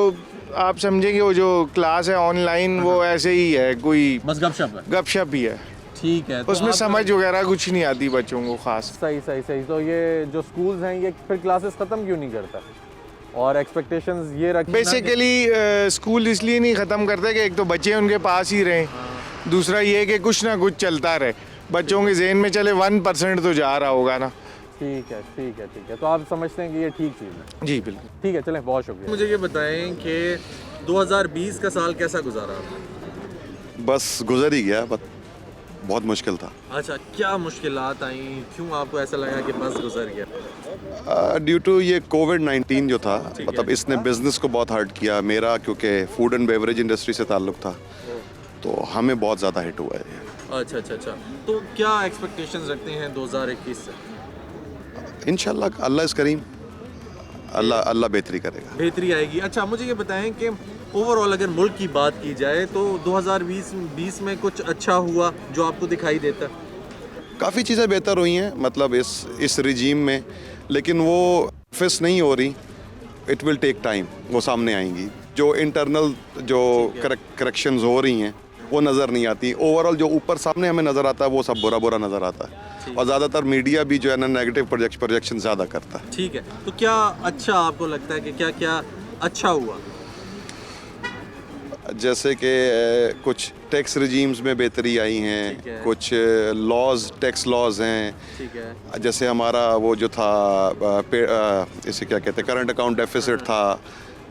आप समझेंगे वो जो क्लास है ऑनलाइन वो ऐसे ही है, कोई बस गपशप ही है। ठीक है, तो उसमें आप- समझ वगैरह कुछ नहीं आती बच्चों को खास। सही। तो ये जो स्कूल्स हैं, ये फिर क्लासेस ख़त्म क्यों नहीं करता? और एक्सपेक्टेशंस ये रखी बेसिकली स्कूल इसलिए नहीं ख़त्म करते कि एक तो बच्चे उनके पास ही रहें, दूसरा ये कि कुछ ना कुछ चलता रहे, बच्चों के जहन में चले 1% तो जा रहा होगा ना। ठीक है। तो आप समझते हैं कि ये ठीक चीज़ है? जी बिल्कुल। ठीक है, चलें, बहुत शुक्रिया। मुझे ये बताएं कि 2020 का साल कैसा गुजारा आपने? बस गुजर ही गया, बस बहुत मुश्किल था। अच्छा, क्या मुश्किलात आई? क्यों आपको ऐसा लगा कि बस गुजर गया? ड्यू टू ये कोविड-19 जो था, मतलब इसने बिजनेस को बहुत हर्ट किया। मेरा क्योंकि फूड एंड बेवरेज इंडस्ट्री से ताल्लुक था, तो हमें बहुत ज़्यादा हिट हुआ है। अच्छा। तो क्या एक्सपेक्टेशंस रखते हैं 2021 से? इंशाल्लाह अल्लाह इस करीम, अल्लाह बेहतरी करेगा। बेहतरी आएगी। अच्छा, मुझे ये बताएं कि ओवरऑल अगर मुल्क की बात की जाए तो 2020 में कुछ अच्छा हुआ जो आपको दिखाई देता? काफ़ी चीज़ें बेहतर हुई हैं, मतलब इस रिजीम में, लेकिन वो फेस नहीं हो रही। इट विल टेक टाइम, वो सामने आएंगी। जो इंटरनल जो करेक्शंस हो रही हैं वो नज़र नहीं आती। ओवरऑल जो ऊपर सामने हमें नज़र आता है वो सब बुरा नज़र आता है, और ज़्यादातर मीडिया भी जो है ना नेगेटिव प्रोजेक्शन ज़्यादा करता है। ठीक है, तो क्या अच्छा आपको लगता है कि क्या अच्छा हुआ? जैसे कि कुछ टैक्स रिजीम्स में बेहतरी आई हैं, कुछ टैक्स लॉज हैं। ठीक है। जैसे हमारा वो जो था इसे क्या कहते हैं, करंट अकाउंट डेफिसिट था,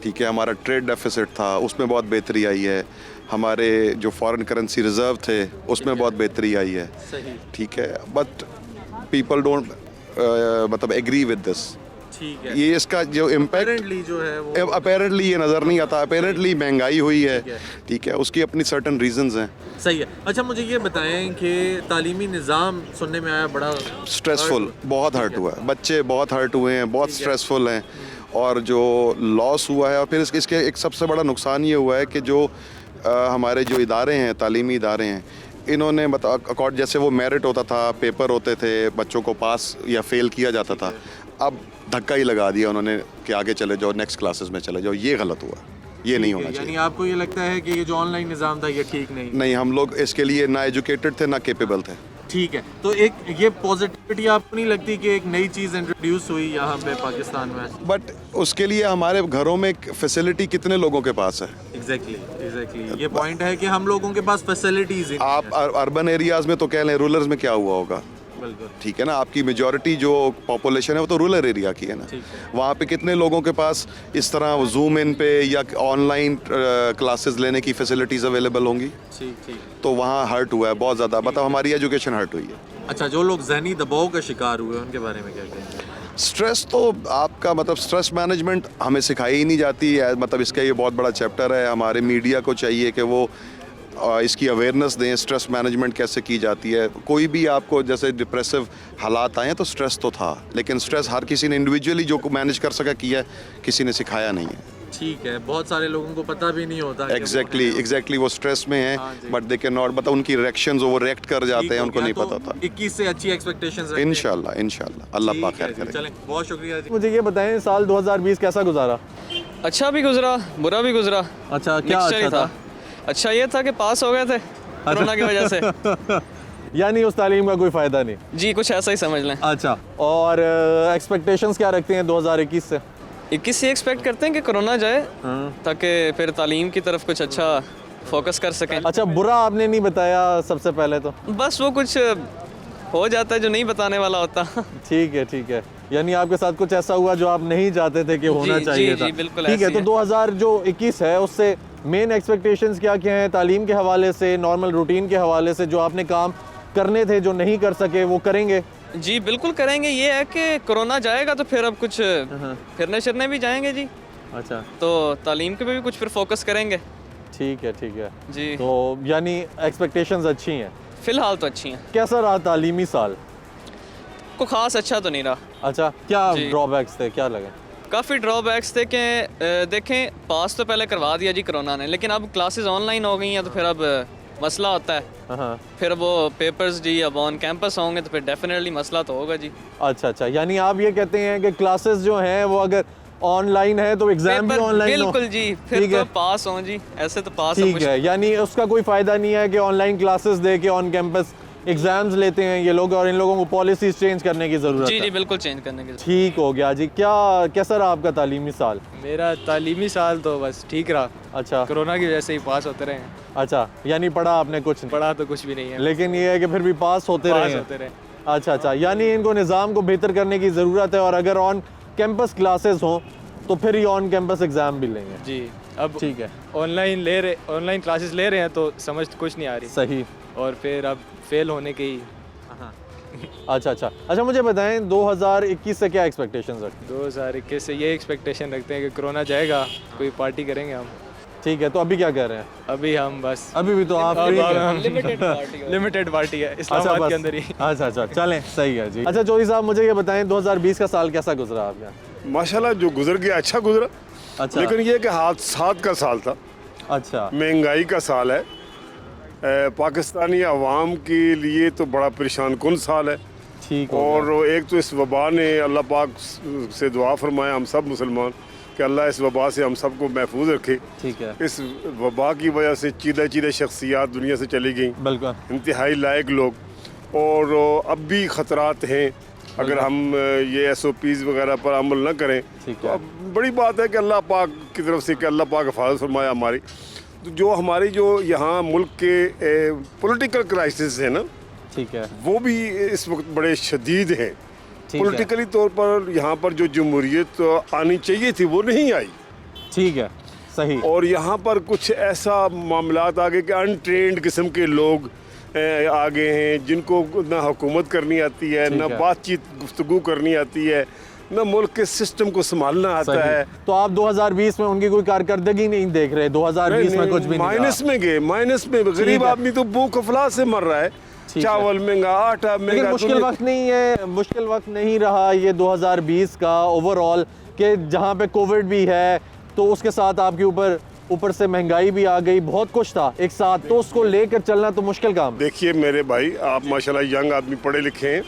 ठीक है, हमारा ट्रेड डेफिसिट था, उसमें बहुत बेहतरी आई है। हमारे जो फॉरेन करेंसी रिजर्व थे उसमें बहुत बेहतरी आई है। सही। ठीक है, बट पीपल डोंट मतलब एग्री विद दिस। ठीक है। ये इसका जो इम्पैक्ट Apparently जो है वो अपेरेंटली ये नज़र नहीं आता। अपेरेंटली महंगाई हुई है, ठीक है, उसकी अपनी सर्टन रीजंस हैं। सही है। अच्छा, मुझे ये बताएं कि तालीमी निज़ाम सुनने में आया बड़ा स्ट्रेसफुल, बहुत हर्ट हुआ है, बच्चे बहुत हर्ट हुए हैं, बहुत स्ट्रेसफुल हैं। और जो लॉस हुआ है, और फिर इसके एक सबसे बड़ा नुकसान ये हुआ है कि जो हमारे जो इदारे हैं, तालीमी इदारे हैं, इन्होंने अकॉर्ड जैसे वो मेरिट होता था, पेपर होते थे, बच्चों को पास या फेल किया जाता था, अब धक्का ही लगा दिया उन्होंने कि आगे चले जाओ, नेक्स्ट क्लासेस में चले जाओ। ये गलत हुआ, ये नहीं होना चाहिए। यानी आपको ये लगता है कि ये जो ऑनलाइन निज़ाम था ये ठीक नहीं? हम लोग इसके लिए ना एजुकेटेड थे ना केपेबल थे। ठीक है, तो एक ये पॉजिटिविटी आपको नहीं लगती कि एक नई चीज़ इंट्रोड्यूस हुई यहाँ पे पाकिस्तान में? बट उसके लिए हमारे घरों में फैसिलिटी कितने लोगों के पास है? एग्जैक्टली ये पॉइंट है कि हम लोगों के पास फैसिलिटीज आप अर्बन एरियाज में तो कह लें, रूरल्स में क्या हुआ होगा? ठीक है ना, आपकी मेजॉरिटी जो पॉपुलेशन है वो तो रूरल एरिया की है ना। वहाँ पे कितने लोगों के पास इस तरह जूम इन पे या ऑनलाइन क्लासेस लेने की फैसिलिटीज़ अवेलेबल होंगी? तो वहाँ हर्ट हुआ है बहुत ज़्यादा, मतलब हमारी एजुकेशन हर्ट हुई है। अच्छा, जो लोग ज़हनी दबाव का शिकार हुए उनके बारे में क्या कहेंगे? स्ट्रेस तो आपका मतलब स्ट्रेस मैनेजमेंट हमें सिखाई ही नहीं जाती है, मतलब इसका ये बहुत बड़ा चैप्टर है। हमारे मीडिया को चाहिए कि वो इसकी अवेयरनेस दें, स्ट्रेस मैनेजमेंट कैसे की जाती है। कोई भी आपको जैसे डिप्रेसिव हालात आए तो स्ट्रेस तो था, लेकिन स्ट्रेस हर किसी ने इंडिविजुअली जो मैनेज कर सका किया है, किसी ने सिखाया नहीं है। ठीक है, बहुत सारे लोगों को पता भी नहीं होता। एग्जैक्टली वो स्ट्रेस में है, बट दे कैन नॉट, मतलब उनकी रिएक्शंस वो रिएक्ट कर जाते हैं, उनको नहीं पता था। 21 से अच्छी एक्सपेक्टेशंस इंशाल्लाह अल्लाह पाक खैर करे। चलें, बहुत शुक्रिया। मुझे ये बताएं, साल 2020 कैसा गुजारा? अच्छा भी गुजरा, बुरा भी गुजरा। अच्छा, क्या अच्छा था? अच्छा ये था कि पास हो गए थे कोरोना की वजह से। यानी उस तालीम का कोई फ़ायदा नहीं? जी, कुछ ऐसा ही समझ लें। अच्छा, और एक्सपेक्टेशंस क्या रखते हैं 2021 से? 21 से एक्सपेक्ट करते हैं कि कोरोना जाए ताकि फिर तालीम की तरफ कुछ अच्छा फोकस कर सकें। अच्छा, बुरा आपने नहीं बताया सबसे पहले तो? बस वो कुछ हो जाता है जो नहीं बताने वाला होता। ठीक है, यानी आपके साथ कुछ ऐसा हुआ जो आप नहीं चाहते थे कि होना चाहिए था। बिल्कुल। ठीक है, तो 2021 है उससे मेन एक्सपेक्टेशंस क्या क्या हैं तालीम के हवाले से, नॉर्मल रूटीन के हवाले से? जो आपने काम करने थे जो नहीं कर सके वो करेंगे? जी बिल्कुल करेंगे। ये है कि कोरोना जाएगा तो फिर अब कुछ फिरने शिरने भी जाएंगे जी, अच्छा, तो तालीम के पे भी कुछ फिर फोकस करेंगे। ठीक है जी। तो यानी एक्सपेक्टेशंस अच्छी हैं? फ़िलहाल तो अच्छी हैं। कैसा रहा तालीमी साल? को ख़ास अच्छा तो नहीं रहा। अच्छा, क्या जी। ड्रॉबैक्स थे, क्या लगे? काफ़ी ड्रॉबैक्स थे कि देखें पास तो पहले करवा दिया जी कोरोना ने, लेकिन अब क्लासेस ऑनलाइन हो गई हैं तो फिर अब मसला होता है। हाँ, फिर वो पेपर्स जी अब ऑन कैंपस होंगे तो फिर डेफिनेटली मसला तो होगा जी। अच्छा, यानी आप ये कहते हैं कि क्लासेस जो हैं वो अगर ऑनलाइन है तो एग्जाम भी पेपर ऑनलाइन हो? बिल्कुल जी, फिर ठीक तो है। पास हों जी, ऐसे तो पास ठीक है, यानी उसका कोई फ़ायदा नहीं है कि ऑनलाइन क्लासेस दे के ऑन कैंपस एग्जाम्स लेते हैं ये लोग, और इन लोगों को पॉलिसीज चेंज करने की ज़रूरत जी है। जी बिल्कुल चेंज करने की। ठीक हो गया जी। कैसा रहा आपका तालीमी साल? मेरा तालीमी साल तो बस ठीक रहा, अच्छा कोरोना की वजह से ही पास होते रहे। अच्छा, यानी पढ़ा आपने कुछ नहीं? पढ़ा तो कुछ भी नहीं है, लेकिन ये है कि फिर भी पास होते पास रहे होते रहे। अच्छा, यानी इनको निज़ाम को बेहतर करने की ज़रूरत है, और अगर ऑन कैंपस क्लासेस हों तो फिर ये ऑन कैंपस एग्ज़ाम भी लेंगे। जी, अब ठीक है, ऑनलाइन क्लासेस ले रहे हैं तो समझ कुछ नहीं आ रही, सही। और फिर अब फेल होने के ही। अच्छा, मुझे बताएं 2021 से क्या एक्सपेक्टेशंस रखते 2021 से ये एक्सपेक्टेशन रखते हैं कि कोरोना जाएगा, कोई पार्टी करेंगे हम। हैं? ठीक है, तो अभी क्या कह रहे हैं? अभी हम बस अभी भी तो आप free हैं। लिमिटेड पार्टी है इस्लामाबाद बस। के अंदर ही। अच्छा, चलें, सही है जी। अच्छा चौधरी साहब, मुझे ये बताएं 2020 का साल कैसा गुजरा आपका? माशाल्लाह जो गुजर गया अच्छा गुजरा, अच्छा, लेकिन ये कि हादसात का साल था, अच्छा, महंगाई का साल है, पाकिस्तानी अवाम के लिए तो बड़ा परेशान कुन साल है। ठीक हो और एक तो इस वबा ने, अल्लाह पाक से दुआ फरमाए हम सब मुसलमान कि अल्लाह इस वबा से हम सबको महफूज रखे। ठीक है, इस वबा की वजह से चीदे शख्सियात दुनिया से चली गई, बिल्कुल, इंतहाई लायक लोग, और अब भी ख़तरात हैं अगर हम ये SOPs वगैरह पर अमल न करें। ठीक तो है, अब बड़ी बात है कि अल्लाह पाक की तरफ से कि अल्लाह पाक हिफाजत फरमाया हमारी। तो जो हमारी जो यहाँ मुल्क के पॉलिटिकल क्राइसिस है ना, ठीक है, वो भी इस वक्त बड़े शदीद हैं। ठीक है, पॉलिटिकली तौर पर यहाँ पर जो जमहूरियत आनी चाहिए थी वो नहीं आई, ठीक है, सही। और यहाँ पर कुछ ऐसा मामलात आ गए कि अनट्रेंड किस्म के लोग आ गए हैं, जिनको ना हुकूमत करनी आती है, ठीक ना है। बातचीत गुफ्तगू करनी आती है, ना मुल्क के सिस्टम को संभालना आता सही। है। तो आप 2020 में उनकी कोई कारकर्दगी नहीं देख रहे? 2020 में कुछ भी नहीं माइनस में गए, माइनस में गरीब है। आदमी तो भूख अफलास से मर रहा है, ठीक है। चावल महंगा, आटा लेकिन महंगा। मुश्किल वक्त नहीं है, मुश्किल वक्त नहीं रहा ये 2020 का ओवरऑल, कि जहाँ पे कोविड भी है तो उसके साथ आपके ऊपर से महंगाई भी आ गई, बहुत कुछ था एक साथ, तो उसको लेकर चलना तो मुश्किल काम। देखिए मेरे भाई, आप माशाल्लाह यंग आदमी, पढ़े लिखे हैं,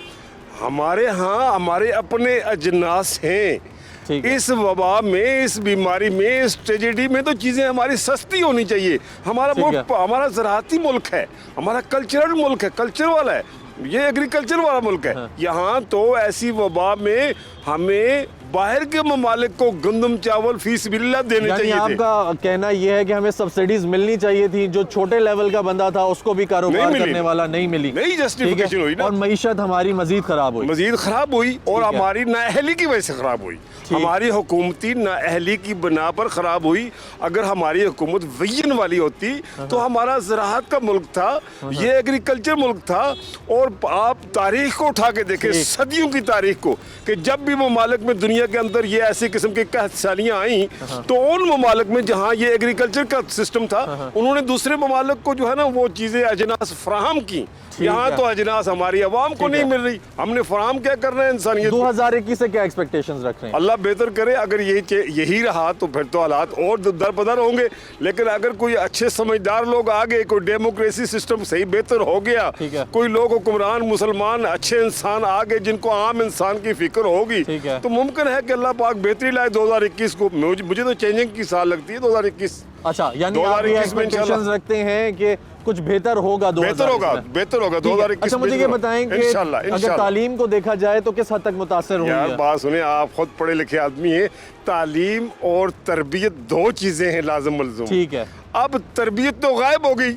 हमारे यहाँ हमारे अपने अजनास हैं। ठीक है। इस वबा में, इस बीमारी में, इस ट्रेजेडी में तो चीज़ें हमारी सस्ती होनी चाहिए। हमारा ठीक मुल्क, हमारा ज़राअती मुल्क है, हमारा कल्चरल मुल्क है, कल्चर वाला है, ये एग्रीकल्चर वाला मुल्क है। यहाँ तो ऐसी वबा में हमें बाहर के ममालिक को गंदम चावल फीस बिल्ला देने यानी चाहिए थे। आपका कहना यह है कि हमें सब्सिडीज मिलनी चाहिए थी, जो छोटे लेवल का बंदा था उसको भी कारोबार नहीं मिली। करने वाला नहीं मिली, नहीं ठीक है? जस्टिफिकेशन हुई ना, और मईशत हमारी मजीद खराब हुई। मजीद खराब हुई, और ठीक है। हमारी नाअहली की वजह से खराब हुई। हमारी हुकूमती नाअहली की बना पर खराब हुई। अगर हमारी हुकूमत विजन वाली होती तो हमारा ज़राअत का मुल्क था, ये एग्रीकल्चर मुल्क था। और आप तारीख को उठा के देखें, सदियों की तारीख को, कि जब भी ममालिक में दुनिया के अंदर ये ऐसे किस्म की कहसालियाँ आई, तो उन ममालिक में जहाँ ये एग्रीकल्चर का सिस्टम था, उन्होंने दूसरे ममालिक को जो है ना वो चीज़ें अजनास फराहम की। यहाँ तो अजनास हमारी आवाम को नहीं मिल रही, हमने फराहम क्या करना है इंसानियत को? 2021 से क्या एक्सपेक्टेशंस रख रहे हैं? अल्लाह बेहतर करे। अगर यही रहा तो फिर तो हालात और दरबदर होंगे, लेकिन अगर कोई अच्छे समझदार लोग आ गए, कोई डेमोक्रेसी सिस्टम सही बेहतर हो गया, ठीक है। कोई लोग हुक्मरान मुसलमान अच्छे इंसान आ गए जिनको आम इंसान की फिक्र होगी, ठीक है। तो मुमकिन है कि अल्लाह पाक बेहतरी लाए 2021 को। मुझे तो चेंजिंग की साल लगती है 2021। अच्छा, यानी आप ये 2021 में एक्सपेक्टेशंस इंशाल्लाह रखते हैं कि कुछ बेहतर होगा 2021 में? बेहतर होगा ठीक है। 2021 अच्छा, मुझे ये बताएं कि इंशाल्लाह, अगर इंशाल्लाह। तालीम को देखा जाए तो किस हद तक मुतासर यार होंगे? बात सुने, आप खुद पढ़े लिखे आदमी हैं, तालीम और तरबियत दो चीजें हैं लाजम मलजूम। ठीक है, अब तरबियत तो गायब हो गई,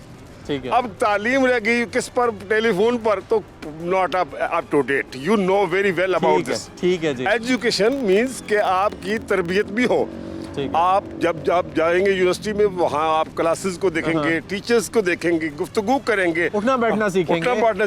ठीक है, अब तालीम रह गई किस पर? टेलीफोन पर। तो not up to date, you know very well about ठीक है, दिस। ठीक है जी। एजुकेशन मीन्स कि आपकी तरबियत भी हो, आप जब आप जाएंगे यूनिवर्सिटी में, वहाँ आप क्लासेस को देखेंगे, टीचर्स को देखेंगे, गुफ्तगू करेंगे, उठना बैठना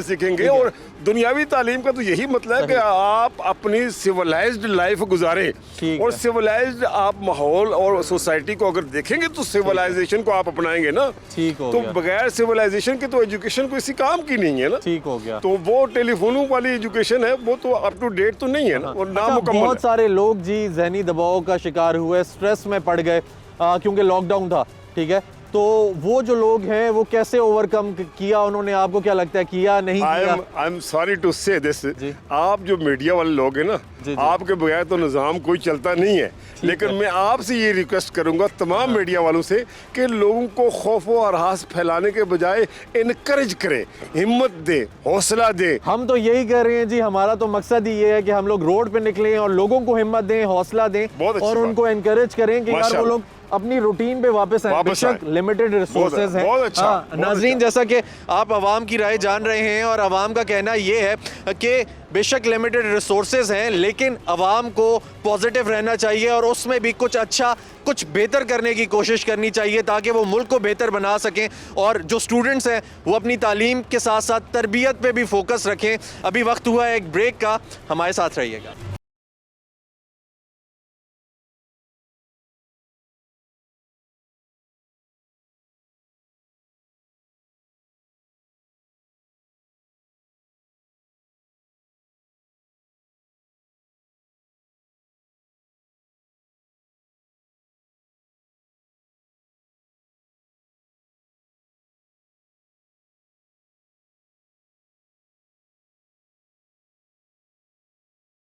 सीखेंगे और दुनियावी तालीम का तो यही मतलब है कि आप अपनी सिविलाइज्ड लाइफ गुजारें और सिविलाइज्ड आप माहौल और सोसाइटी को अगर देखेंगे तो सिविलाइजेशन को आप अपनाएंगे ना। तो बगैर सिविलाइजेशन के तो एजुकेशन किसी काम की नहीं है ना। ठीक हो गया। तो वो टेलीफोनों वाली एजुकेशन है वो तो अप टू डेट तो नहीं है ना, और ना मुकम्मल। बहुत सारे लोग जी ज़हनी दबाव का शिकार हुए, स्ट्रेस में पड़ गए क्योंकि लॉकडाउन था, ठीक है। तो वो जो लोग हैं वो कैसे ओवरकम किया उन्होंने, आपको क्या लगता है, किया नहीं किया? आई एम सॉरी टू से दिस, आप जो मीडिया वाले लोग हैं ना, आपके बगैर तो निज़ाम कोई चलता नहीं है। लेकिन मैं आपसे ये रिक्वेस्ट करूंगा तमाम मीडिया वालों से कि लोगों को खौफ और हरास फैलाने के बजाय इनकरेज करें, हिम्मत दें, हौसला दें। हम तो यही कर रहे हैं जी, हमारा तो मकसद ही ये है कि हम लोग रोड पे निकलें और लोगों को हिम्मत दें, हौसला दें और उनको एनकरेज करें कि यार वो लोग अपनी रूटीन पे वापस आए। बेशक लिमिटेड रिसोर्सेज हैं। नाज़रीन, जैसा कि आप आवाम की राय जान रहे हैं और आवाम का कहना ये है कि बेशक लिमिटेड रिसोर्सेज हैं, लेकिन आवाम को पॉजिटिव रहना चाहिए और उसमें भी कुछ अच्छा, कुछ बेहतर करने की कोशिश करनी चाहिए ताकि वो मुल्क को बेहतर बना सकें। और जो स्टूडेंट्स हैं वो अपनी तालीम के साथ साथ तरबियत पे भी फोकस रखें। अभी वक्त हुआ है एक ब्रेक का, हमारे साथ रहिएगा।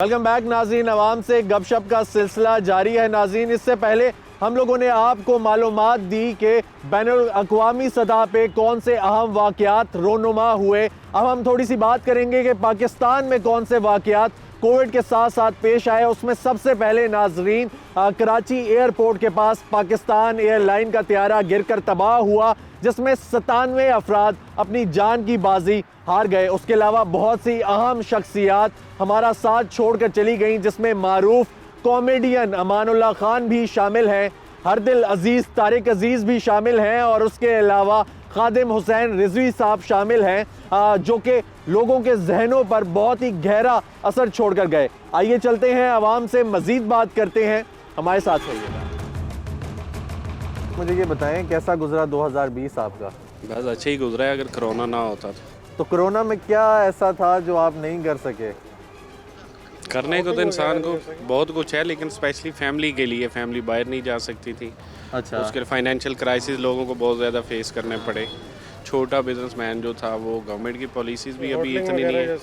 वेलकम बैक नाज़रीन, आवाम से गपशप का सिलसिला जारी है। नाज़रीन, इससे पहले हम लोगों ने आपको मालूमात दी कि बैनुल अक़वामी सतह पे कौन से अहम वाक़यात रोनुमा हुए। अब हम थोड़ी सी बात करेंगे कि पाकिस्तान में कौन से वाक़यात कोविड के साथ साथ पेश आए। उसमें सबसे पहले नाज़रीन कराची एयरपोर्ट के पास पाकिस्तान एयरलाइन का त्यारा गिरकर तबाह हुआ, जिसमें 97 अफराद अपनी जान की बाजी हार गए। उसके अलावा बहुत सी अहम शख्सियात हमारा साथ छोड़कर चली गईं, जिसमें मारूफ कॉमेडियन अमानुल्लाह खान भी शामिल हैं, हरदिल अजीज़ तारिक अजीज़ भी शामिल हैं और उसके अलावा खादिम हुसैन रिजवी साहब शामिल हैं, जो कि लोगों के जहनों पर बहुत ही गहरा असर छोड़कर गए। आइए चलते हैं, आवाम से मज़ीद बात करते हैं, हमारे साथ रहिएगा। मुझे ये बताएं कैसा गुजरा 2020 आपका? बस अच्छा ही गुजरा है, अगर कोरोना ना होता तो कोरोना में क्या ऐसा था जो आप नहीं कर सके? करने को तो इंसान को बहुत कुछ है, लेकिन स्पेशली फैमिली के लिए, फैमिली बाहर नहीं जा सकती थी। अच्छा। उसके फाइनेंशियल क्राइसिस लोगों को बहुत ज़्यादा फेस करने पड़े। छोटा बिजनेसमैन जो था वो, गवर्नमेंट की पॉलिसीज़ भी अभी इतनी नहीं है।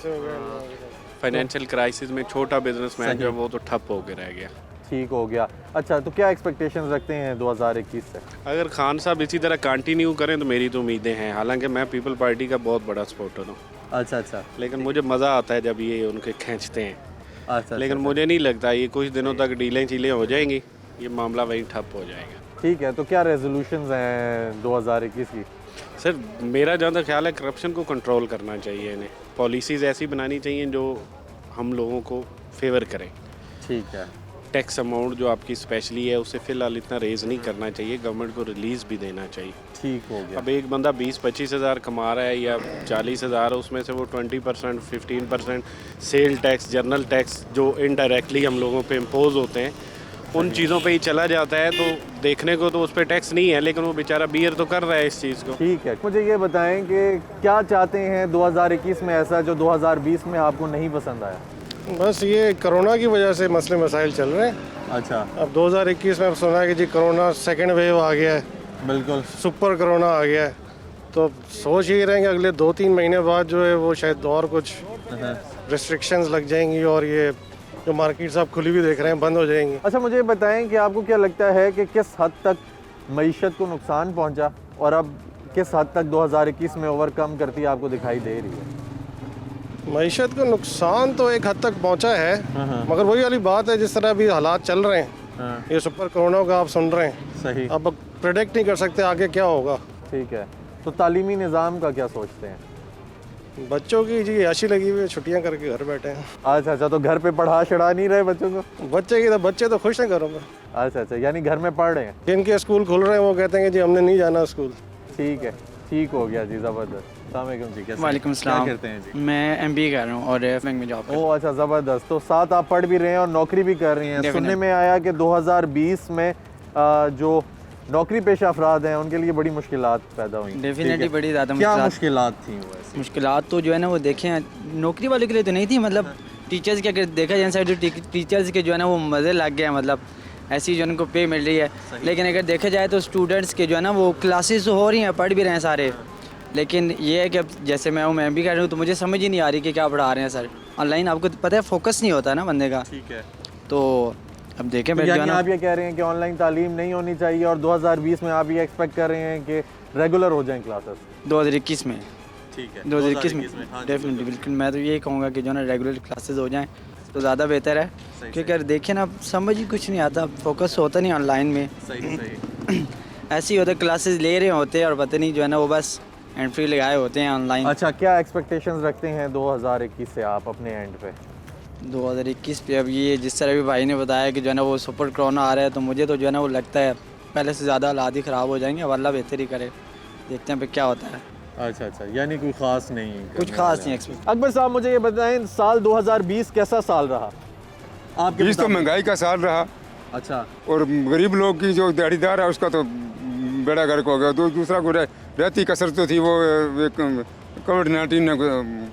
फाइनेंशियल क्राइसिस में छोटा बिजनेसमैन जो है वो तो ठप होकर रह गया। ठीक हो गया। अच्छा, तो क्या एक्सपेक्टेशंस रखते हैं 2021 से? अगर खान साहब इसी तरह कंटिन्यू करें तो मेरी तो उम्मीदें हैं। हालांकि मैं पीपल पार्टी का बहुत बड़ा सपोर्टर हूँ। अच्छा। लेकिन मुझे मज़ा आता है जब ये उनके खींचते हैं। अच्छा। लेकिन मुझे नहीं लगता ये कुछ दिनों तक डीलें चीलें हो जाएंगी, ये मामला वहीं ठप हो जाएगा। ठीक है, तो क्या रेजोल्यूशंस हैं 2021 की? सर, मेरा जहाँ तक ख्याल है करप्शन को कंट्रोल करना चाहिए, इन्हें पॉलिसीज़ ऐसी बनानी चाहिए जो हम लोगों को फेवर करें। ठीक है। टैक्स अमाउंट जो आपकी स्पेशली है उसे फ़िलहाल इतना रेज़ नहीं करना चाहिए, गवर्नमेंट को रिलीज़ भी देना चाहिए। ठीक हो गया। अब एक बंदा 20-25 हज़ार कमा रहा है या 40 हज़ार, उसमें से वो 20%, 15% सेल टैक्स, जर्नल टैक्स जो इनडायरेक्टली हम लोगों पे इम्पोज होते हैं, उन चीज़ों पे ही चला जाता है। तो देखने को तो उस पर टैक्स नहीं है, लेकिन वो बेचारा बियर तो कर रहा है इस चीज़ को। ठीक है, मुझे ये बताएं कि क्या चाहते हैं 2021 में ऐसा जो 2020 में आपको नहीं पसंद आया? बस ये कोरोना की वजह से मसले मसाइल चल रहे हैं। अच्छा। अब 2021 में सुना है कि जी कोरोना सेकंड वेव आ गया है, बिल्कुल सुपर कोरोना आ गया है। तो सोच ही रहे हैं कि अगले 2-3 महीने बाद जो है वो शायद और कुछ रिस्ट्रिक्शंस लग जाएंगी और ये जो मार्केट्स आप खुली हुई देख रहे हैं बंद हो जाएंगी। अच्छा, मुझे बताएं कि आपको क्या लगता है कि किस हद तक मईशत को नुकसान पहुंचा और अब किस हद तक 2021 में ओवरकम करती आपको दिखाई दे रही है? मईशत को नुकसान तो एक हद तक पहुंचा है, मगर वही वाली बात है, जिस तरह अभी हालात चल रहे हैं, ये सुपर कोरोना का आप सुन रहे हैं, सही। अब प्रेडिक्ट नहीं कर सकते आगे क्या होगा। ठीक है, तो तालीमी निज़ाम का क्या सोचते हैं? बच्चों की जी ऐसी लगी हुई है, छुट्टियां करके घर बैठे हैं। अच्छा, तो घर पे पढ़ा नहीं रहे बच्चों को? बच्चे तो खुश हैं घरों में। अच्छा अच्छा, यानी घर में पढ़ रहे हैं। जिनके स्कूल खुल रहे हैं वो कहते हैं कि जी हमने नहीं जाना स्कूल। ठीक है, ठीक हो गया जी, ज़बरदस्त। अस्सलाम वालेकुम जी, कैसे हैं? वालेकुम क्या सलाम। करते हैं जी? मैं एमबीए कर रहा हूँ और बैंक में जॉब। ओह अच्छा, ज़बरदस्त। तो साथ आप पढ़ भी रहे हैं और नौकरी भी कर रही हैं। Definitely। सुनने में आया कि 2020 में जो नौकरी पेशा अफराद हैं उनके लिए बड़ी मुश्किलात पैदा हुई। डेफिनेटली बड़ी ज़्यादा क्या मुश्किलात थी वैसे? मुश्किलात तो जो है ना वो देखें नौकरी वालों के लिए तो नहीं थी, मतलब टीचर्स के अगर देखा जाए साइड टीचर्स के जो है ना वो मज़े लग गए हैं, मतलब ऐसी जो उनको पे मिल रही है। लेकिन अगर देखा जाए तो स्टूडेंट्स के जो है ना वो क्लासेस हो रही हैं, पढ़ भी रहे हैं सारे, लेकिन ये है कि अब जैसे मैं भी कर रहा हूँ तो मुझे समझ ही नहीं आ रही कि क्या पढ़ा रहे हैं सर। ऑनलाइन आपको पता है फोकस नहीं होता ना बंदे का। ठीक है, तो अब देखें तो यानी आप ये कह रहे हैं कि ऑनलाइन तालीम नहीं होनी चाहिए और 2020 में आप ये एक्सपेक्ट कर रहे हैं कि रेगुलर हो जाएं क्लासेस 2021 में। ठीक है, 2021 में डेफिनेटली बिल्कुल मैं तो यही कहूँगा कि जो ना रेगुलर क्लासेस हो जाएं तो ज़्यादा बेहतर है, क्योंकि अगर देखें ना समझ ही कुछ नहीं आता, फोकस होता नहीं ऑनलाइन में। सही सही ऐसे ही होता क्लासेस ले रहे होते हैं और पता नहीं जो है ना वो बस एंट्री लगाए होते हैं ऑनलाइन। अच्छा, क्या एक्सपेक्टेशंस रखते हैं 2021 से आप अपने एंड पे? 2021 पे अब ये जिस तरह भी भाई ने बताया कि जो है ना वो सुपर कोरोना आ रहा है, तो मुझे तो जो है ना वो लगता है पहले से ज़्यादा हालात ही ख़राब हो जाएंगे। अब अल्लाह बेहतर ही करे, देखते हैं पे क्या होता है। अच्छा अच्छा, यानी कोई ख़ास नहीं, कुछ खास नहीं एक्सपेक्ट। अकबर साहब मुझे ये बताएं, साल 2020 कैसा साल रहा आपके? 20 तो महंगाई का साल रहा। अच्छा। और गरीब लोग की जो दिहाड़ीदार है उसका तो बेड़ा गर्क हो गया। दूसरा को रहती कसर तो थी वो कोविड-19 ने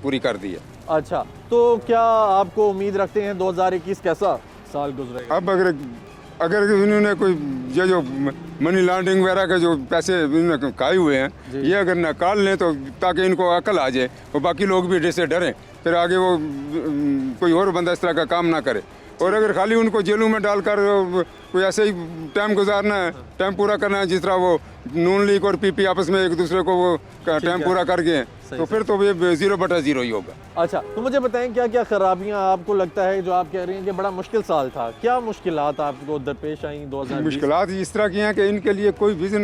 पूरी कर दी है। अच्छा, तो क्या आपको उम्मीद रखते हैं 2021 कैसा साल गुजरेगा? अब अगर इन्होंने कोई ये जो मनी लॉन्ड्रिंग वगैरह के जो पैसे इन्होंने खाए हुए हैं, ये अगर निकाल लें तो ताकि इनको अकल आ जाए और बाकी लोग भी इससे डरें, फिर आगे वो कोई और बंदा इस तरह का काम ना करे। और अगर खाली उनको जेलों में डालकर कोई ऐसे ही टाइम गुजारना है, टाइम पूरा करना है, जिस तरह वो नून लीग और पीपी आपस में एक दूसरे को वो टाइम पूरा कर गए, तो फिर तो ये 0/0 ही होगा। अच्छा, तो मुझे बताएं क्या क्या खराबियां आपको लगता है जो आप कह रहे हैं कि बड़ा मुश्किल साल था, क्या मुश्किलात आपको दरपेश आई 2020? मुश्किलात इस तरह की हैं कि इनके लिए कोई विजन,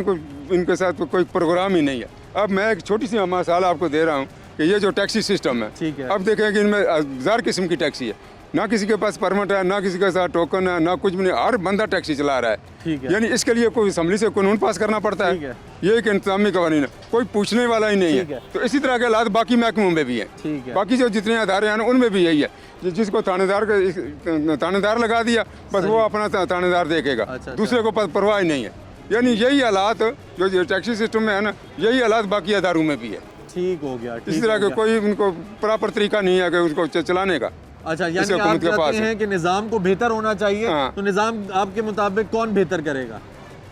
इनके साथ कोई प्रोग्राम ही नहीं है। अब मैं एक छोटी सी मसाल आपको दे रहा हूँ कि ये जो टैक्सी सिस्टम है, ठीक है, अब देखें कि इनमें 1000 किस्म की टैक्सी है, ना किसी के पास परमिट है, ना किसी के साथ टोकन है, ना कुछ भी नहीं, हर बंदा टैक्सी चला रहा है। ठीक है, यानी इसके लिए कोई असम्बली से कानून पास करना पड़ता है, ये एक इंतजामी कवानीन है, कोई पूछने वाला ही नहीं है। तो इसी तरह के हालात बाकी महकमों में भी है, बाकी जो जितने अदारे हैं उनमें भी यही है, जिसको थानेदार लगा दिया बस वो अपना थानेदार देखेगा, दूसरे को परवाह ही नहीं है। यानी यही हालात जो टैक्सी सिस्टम में है ना, यही हालात बाकी अदारों में भी है। ठीक हो गया। इस तरह का कोई उनको प्रॉपर तरीका नहीं है कि उसको चलाने का। अच्छा, यानी आप कहते हैं कि निज़ाम को बेहतर होना चाहिए। तो निज़ाम आपके मुताबिक कौन बेहतर करेगा?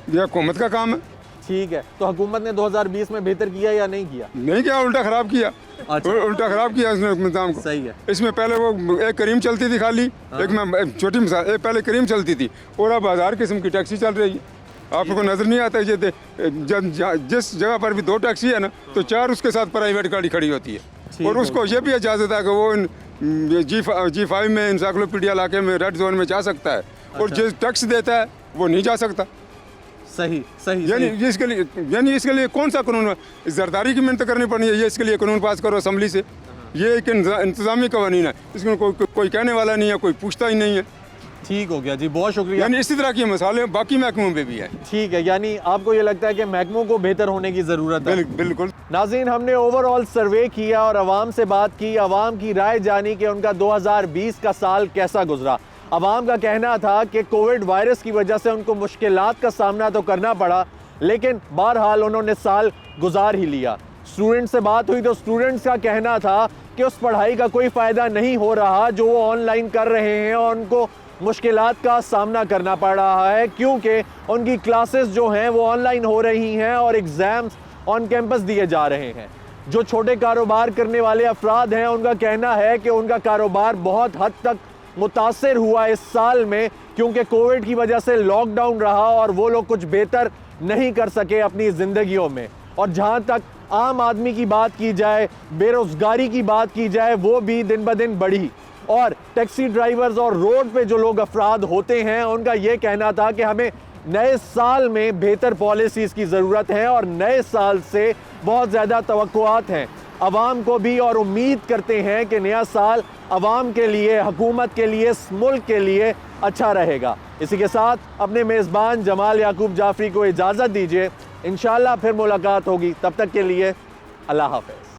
ये हुकूमत का काम है। ठीक है, तो हुकूमत ने 2020 में बेहतर किया या नहीं किया? नहीं किया, उल्टा खराब किया। अच्छा। उल्टा खराब किया इसने निज़ाम को। सही है। इसमें पहले वो एक करीम चलती थी खाली, एक मैं छोटी मिसाल, एक पहले करीम चलती थी और अब 1000 किस्म की टैक्सी चल रही है। आपको नजर नहीं आता ये जिस जगह पर भी 2 टैक्सी है ना, तो 4 उसके साथ प्राइवेट गाड़ी खड़ी होती है। और उसको ये भी इजाज़त है कि वो G5 में इंसाइक्लोपीडिया इलाके में रेड जोन में जा सकता है, और जो टैक्स देता है वो नहीं जा सकता। सही सही। यानी इसके लिए कौन सा कानून है? जरदारी की मिन्नत करनी पड़नी है, ये इसके लिए कानून पास करो असम्बली से। ये एक इंतजामी कवानीन है, इसमें कोई कहने वाला नहीं है, कोई पूछता ही नहीं है। ठीक हो गया जी, बहुत शुक्रिया। यानी इसी तरह की मसाले बाकी महकमों में भी है। ठीक है, यानी आपको ये लगता है कि महकमों को बेहतर होने की ज़रूरत है? बिल्कुल। नाज़रीन, हमने ओवरऑल सर्वे किया और आवाम से बात की, आवाम की राय जानी कि उनका 2020 का साल कैसा गुजरा। आवाम का कहना था कि कोविड वायरस की वजह से उनको मुश्किलात का सामना तो करना पड़ा, लेकिन बहरहाल उन्होंने साल गुजार ही लिया। स्टूडेंट से बात हुई तो स्टूडेंट्स का कहना था कि उस पढ़ाई का कोई फ़ायदा नहीं हो रहा जो वो ऑनलाइन कर रहे हैं और उनको मुश्किलात का सामना करना पड़ रहा है, क्योंकि उनकी क्लासेस जो हैं वो ऑनलाइन हो रही हैं और एग्ज़ाम्स ऑन कैंपस दिए जा रहे हैं। जो छोटे कारोबार करने वाले अफराद हैं उनका कहना है कि उनका कारोबार बहुत हद तक मुतासर हुआ इस साल में, क्योंकि कोविड की वजह से लॉकडाउन रहा और वो लोग कुछ बेहतर नहीं कर सके अपनी ज़िंदगियों में। और जहाँ तक आम आदमी की बात की जाए, बेरोज़गारी की बात की जाए, वो भी दिन ब दिन बढ़ी। और टैक्सी ड्राइवर्स और रोड पे जो लोग अफराद होते हैं उनका ये कहना था कि हमें नए साल में बेहतर पॉलिसीज़ की ज़रूरत है और नए साल से बहुत ज़्यादा तवक्कुआत हैं अवाम को भी, और उम्मीद करते हैं कि नया साल अवाम के लिए, हुकूमत के लिए, इस मुल्क के लिए अच्छा रहेगा। इसी के साथ अपने मेज़बान जमाल याकूब जाफरी को इजाज़त दीजिए। इंशाअल्लाह फिर मुलाकात होगी, तब तक के लिए अल्लाह हाफ़िज़।